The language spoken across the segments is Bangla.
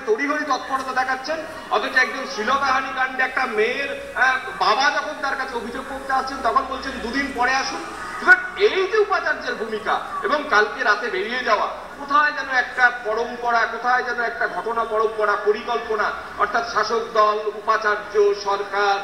তড়িঘড়ি তৎপরতা দেখাচ্ছেন, অথচ একজন শ্লীলতাহানি কাণ্ডে একটা মেয়ের বাবা যখন তার কাছে অভিযোগ করতে আসছেন তখন বলছেন দুদিন পরে আসুন। এই যে উপাচার্যের ভূমিকা এবং কালকে রাতে বেরিয়ে যাওয়া, কোথায় যেন একটা পরম্পরা, কোথায় যেন একটা ঘটনা পরম্পরা, পরিকল্পনা, অর্থাৎ শাসক দল, উপাচার্য, সরকার,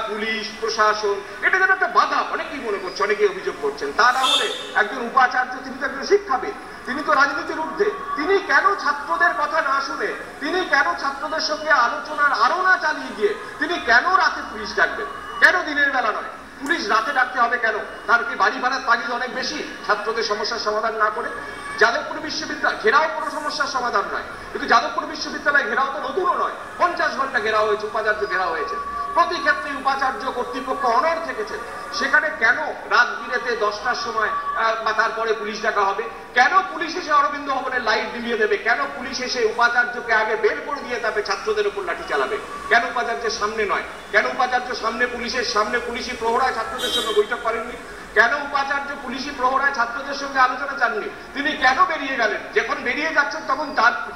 পুলিশ, প্রশাসন, এটা যেন একটা বাধা অনেকেই মনে করছে, অনেকেই অভিযোগ করছেন। তা না হলে একজন উপাচার্য, তিনি তো একজন শিক্ষাবিদ, তিনি তো রাজনীতির ঊর্ধ্বে, তিনি কেন ছাত্রদের কথা না শুনে, তিনি কেন ছাত্রদের সঙ্গে আলোচনার আরো না চালিয়ে গিয়ে তিনি কেন রাতে পুলিশ ডাকবেন? কেন দিনের বেলা নয়? পুলিশ রাতে ডাকতে হবে কেন? তার কি বাড়ি ভাড়ার তাগিদ অনেক বেশি ছাত্রদের সমস্যার সমাধান না করে? যাদবপুর বিশ্ববিদ্যালয় ঘেরাও কোনো সমস্যার সমাধান নয়, কিন্তু যাদবপুর বিশ্ববিদ্যালয় ঘেরাও তো নতুনও নয়, 50 ঘন্টা ঘেরাও হয়েছে, উপাচার্য ঘেরাও হয়েছে, প্রতি ক্ষেত্রে উপাচার্য কর্তৃপক্ষ অনড় থেকেছে। সেখানে কেন রাত বিরেতে 10টার সময় বা তারপরে পুলিশ ডাকা হবে? কেন পুলিশ এসে অরবিন্দ ভবনের লাইট নিভিয়ে দেবে? কেন পুলিশ এসে উপাচার্যকে আগে বের করে দিয়ে তারপরে ছাত্রদের উপর লাঠি চালাবে? কেন উপাচার্যের সামনে নয়? কেন উপাচার্য সামনে, পুলিশের সামনে পুলিশি প্রহরায় ছাত্রদের সঙ্গে বৈঠক করেননি? কেন উপাচার্য পুলিশি প্রহরায় ছাত্রদের সঙ্গে আলোচনা চাননি? তিনি কেন বেরিয়ে গেলেন? যখন বেরিয়ে যাচ্ছেন তখন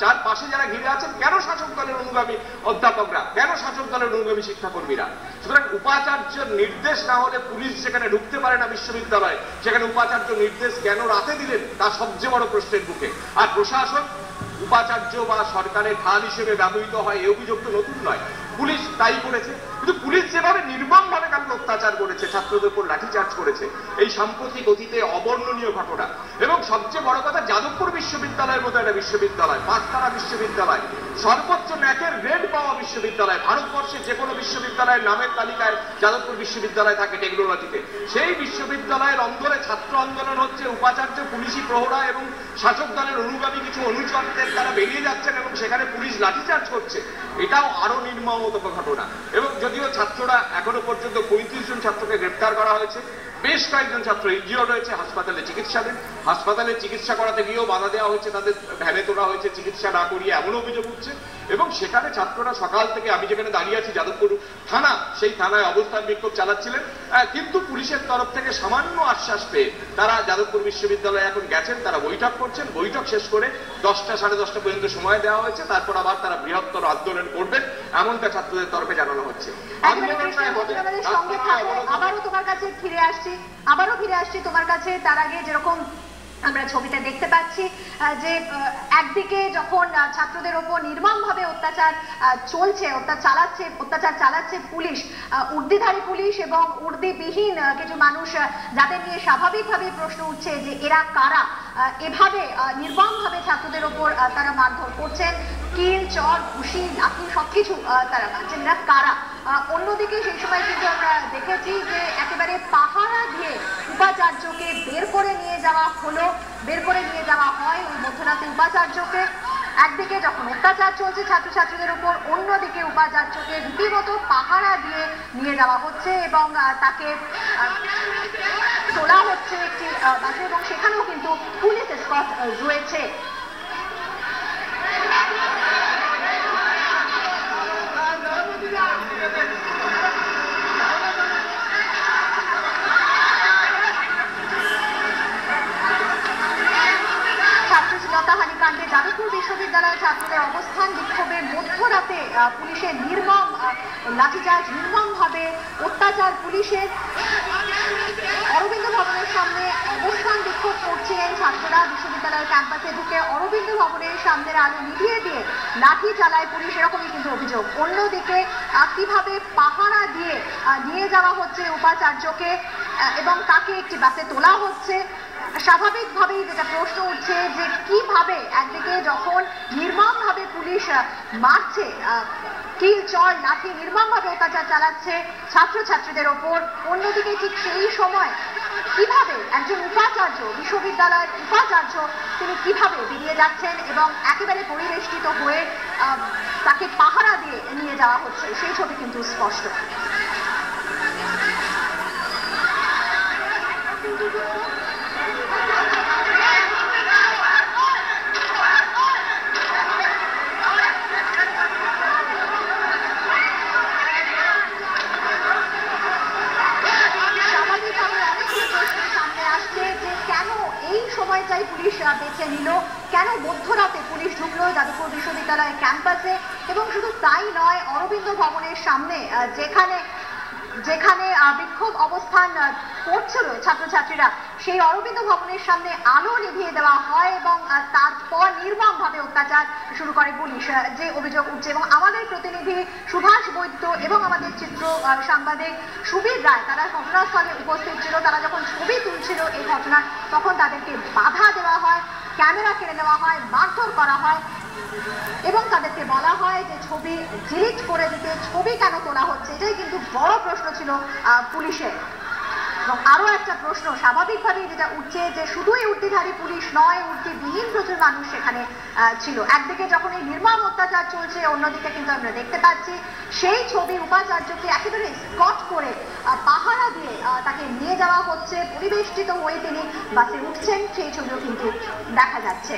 যার পাশে যারা ঘিরে আছেন, কেন শাসক দলের অনুগামী অধ্যাপকরা, কেন শাসক দলের অনুগামী শিক্ষাকর্মীরা? সুতরাং উপাচার্যের নির্দেশ না হলে পুলিশ যেখানে ঢুকতে পারে না বিশ্ববিদ্যালয়ে, সেখানে উপাচার্য নির্দেশ কেন রাতে দিলেন, তা সবচেয়ে বড় প্রশ্নের মুখে। আর প্রশাসন উপাচার্য বা সরকারের ঢাল হিসেবে ব্যবহৃত হয়, এই অভিযোগ তো নতুন নয়, পুলিশ তাই করেছে। কিন্তু পুলিশ যেভাবে নির্মমভাবে কাল অত্যাচার করেছে, ছাত্রদের উপর লাঠিচার্জ করেছে, এই সাম্প্রতিক অতীতে অবর্ণনীয় ঘটনা। এবং সবচেয়ে বড় কথা, যাদবপুর বিশ্ববিদ্যালয়ের মতো একটা বিশ্ববিদ্যালয়, 5 তারা বিশ্ববিদ্যালয়, সর্বোচ্চ ন্যাকের রেড পাওয়া বিশ্ববিদ্যালয়, ভারতবর্ষের যে কোনো বিশ্ববিদ্যালয়ের নামের তালিকায় যাদবপুর বিশ্ববিদ্যালয় থাকে টেকনোলজিতে, সেই বিশ্ববিদ্যালয়ের অন্দরে ছাত্র আন্দোলন হচ্ছে, উপাচার্য পুলিশি প্রহরা এবং শাসক দলের অনুগামী কিছু অনুচরদের তারা বেরিয়ে যাচ্ছেন এবং সেখানে পুলিশ লাঠিচার্জ করছে। এটাও আরো নির্মমতম ঘটনা। এবং যদিও ছাত্ররা এখনো পর্যন্ত 35 জন ছাত্রকে গ্রেপ্তার করা হয়েছে, বেশ কয়েকজন ছাত্র ইনজিওর্ড হয়েছে, হাসপাতালে চিকিৎসাধীন, হাসপাতালে চিকিৎসা করাতে গিয়েও বাধা দেওয়া হয়েছে, তাদের ভ্যানে তোলা হয়েছে চিকিৎসা না করিয়ে, এমন অভিযোগ উঠছে। এবং সেখানে ছাত্ররা সকাল থেকে, আমি যেখানে দাঁড়িয়ে আছি যাদবপুর থানা, সেই থানায় অবস্থান বিক্ষোভ চালাচ্ছিলেন, কিন্তু পুলিশের তরফ থেকে সামান্য আশ্বাস পেয়ে তারা যাদবপুর বিশ্ববিদ্যালয়ে এখন গেছেন, তারা বৈঠক করছেন, বৈঠক শেষ করে 10টা সাড়ে 10টা পর্যন্ত সময় দেওয়া হয়েছে, তারপর আবার তারা বৃহত্তর আন্দোলন করবেন, এমনটা ছাত্রদের তরফে জানানো হচ্ছে। আবারও তোমার কাছে ফিরে আসছি তোমার কাছে। তার আগে যেরকম আমরা ছবিতে দেখতে পাচ্ছি যে একদিকে যখন ছাত্রদের ওপর নির্মমভাবে অত্যাচার চালাচ্ছে পুলিশ, উর্দিধারী পুলিশ এবং উর্দিবিহীন কিছু মানুষ, যাদের নিয়ে স্বাভাবিকভাবে প্রশ্ন উঠছে যে এরা কারা, এভাবে নির্মমভাবে ছাত্রদের ওপর তারা মারধর করছেন, কিল, চর, ঘুষি, লাঠি সবকিছু তারা মারছেন, এরা কারা? অন্যদিকে সেই সময় কিন্তু আমরা দেখেছি যে একেবারে পাহারা দিয়ে উপাচার্যকে বের করে নিয়ে যাওয়া হয় ওই মধ্যরাতে উপাচার্যকে। একদিকে যখন অত্যাচার চলছে ছাত্রছাত্রীদের উপর, অন্যদিকে উপাচার্যকে রীতিমতো পাহারা দিয়ে নিয়ে যাওয়া হচ্ছে এবং তাকে তোলা হচ্ছে একটি বাসে, এবং সেখানেও কিন্তু পুলিশ এসকর্ট রয়েছে। হত্যাকাণ্ডে যাদবপুর বিশ্ববিদ্যালয়ের ছাত্রদের অবস্থান বিক্ষোভের মধ্যরাতে পুলিশের নির্মম লাঠিচার্জ, নির্মমভাবে অত্যাচার পুলিশের। অরবিন্দ ভবনের সামনে অবস্থান বিক্ষোভ করছিলেন ছাত্ররা, বিশ্ববিদ্যালয়ের ক্যাম্পাসে ঢুকে অরবিন্দ ভবনের সামনের আলো নিভিয়ে দিয়ে লাঠি চালায় পুলিশ, এরকমই কিন্তু অভিযোগ। অন্যদিকে কিভাবে পাহারা দিয়ে নিয়ে যাওয়া হচ্ছে উপাচার্যকে এবং তাকে একটি বাসে তোলা হচ্ছে। স্বাভাবিকভাবেই যেটা প্রশ্ন উঠছে যে কিভাবে একদিকে যখন নির্মমভাবে পুলিশ মারছে, কিল, চর, লাঠি, নির্মমভাবে অত্যাচার চালাচ্ছে ছাত্রছাত্রীদের ওপর, অন্যদিকে ঠিক সেই সময় কিভাবে একজন উপাচার্য, বিশ্ববিদ্যালয়ের উপাচার্য, তিনি কিভাবে বেরিয়ে যাচ্ছেন এবং একেবারে পরিবেষ্টিত হয়ে তাকে পাহারা দিয়ে নিয়ে যাওয়া হচ্ছে, সেই ছবি কিন্তু স্পষ্ট। সময়টাই পুলিশ বেছে নিল, কেন মধ্যরাতে পুলিশ ঢুকলো যাদবপুর বিশ্ববিদ্যালয়ের ক্যাম্পাসে। এবং শুধু তাই নয়, অরবিন্দ ভবনের সামনে যেখানে বিক্ষোভ অবস্থান করছিল ছাত্রছাত্রীরা, সেই অরবিন্দ ভবনের সামনে আলো নিভিয়ে দেওয়া হয় এবং তারপর নির্মমভাবে অত্যাচার শুরু করে পুলিশ, যে অভিযোগ উঠছে। এবং আমাদের প্রতিনিধি সুভাষ বৈদ্য এবং আমাদের চিত্র সাংবাদিক সুবীর রায় তারা ঘটনাস্থলে উপস্থিত ছিল। তারা যখন ছবি তুলছিল এই ঘটনার, তখন তাদেরকে বাধা দেওয়া হয়, ক্যামেরা কেড়ে নেওয়া হয়, মারধর করা হয় এবং তাদেরকে বলা হয় যে ছবি ডিলিট করে দিতে। ছবি কেন তোলা হচ্ছে, এটাই কিন্তু বড় প্রশ্ন ছিল পুলিশের। এবং আরো একটা প্রশ্ন স্বাভাবিকভাবেই যেটা উঠছে, যে শুধুই উর্দিধারী পুলিশ নয়, উর্দিবিহীন প্রচুর মানুষ সেখানে ছিল। একদিকে যখন এই নির্মম অত্যাচার চলছে, অন্যদিকে কিন্তু আমরা দেখতে পাচ্ছি সেই ছবি উপাচার্যকে একেবারে স্কট করে পাহারা দিয়ে তাকে নিয়ে যাওয়া হচ্ছে। পরিবেষ্টিত হয়ে তিনি বাসে উঠছেন, সেই ছবিও কিন্তু দেখা যাচ্ছে।